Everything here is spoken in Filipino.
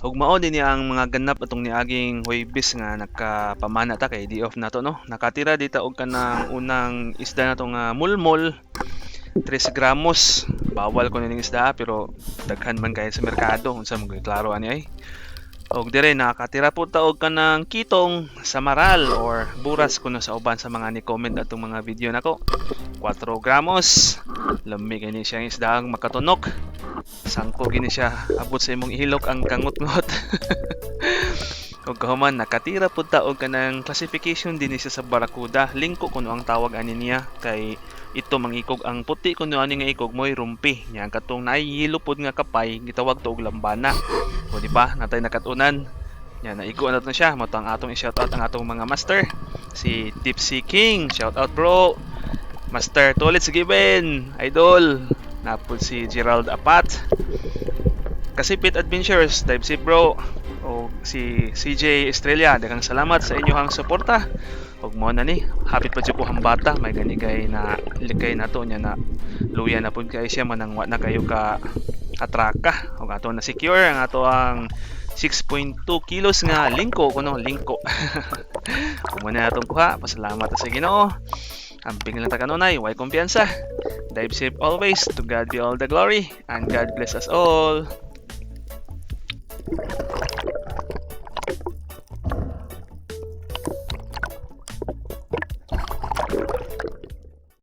Ug mao din ang mga ganap atong niaging Huwebes nga nagkapamana ta kay di off na to no. Nakatira dita og kanang unang isda nato nga mulmol 3 gramos. Bawal ko ning isda pero daghan man kay sa merkado unsa mo klaro ani ay. Og dire nakatira po ta og kanang kitong samaral or buras kuno sa uban sa mga ni-comment atong mga video nako. 4 gramos. Lami kini siya isda ang makatunok. Sangko gini siya abot sa imong ihilok ang kangot-ngot. Ug kahuman nakatira pud ta og kanang classification dinhi siya sa barakuda. Lingko kuno ang tawag ani niya kay ito mangikog ang puti kuno ani nga ikog moy rumpi. Nya katong naay yelo pud nga kapay gitawag to og lambana. O di ba? Natay nakatunan. Nya naigo na to siya. Mo ang atong i-shout out ang atong mga master. Si Tipsy King, shout out bro. Master Toilet Given, idol. Napod si Gerald Apat. Kasipit Adventures, dive si bro. O si CJ Estrella, daghang salamat sa inyong suporta. Ug mo na ni, hapit pa jud ko hambata, may ganigay na ligay na to nya na luya na pud kay siya manang wa na kayo ka atraka. Ug ato na secure ang ato ang 6.2 kilos nga lingko kuno lingko. Kumo na atong kuha, pasalamat sa Ginoo. Amping lang ta kanunay, way kumpiyansa. Dive safe always, to God be all the glory, and God bless us all.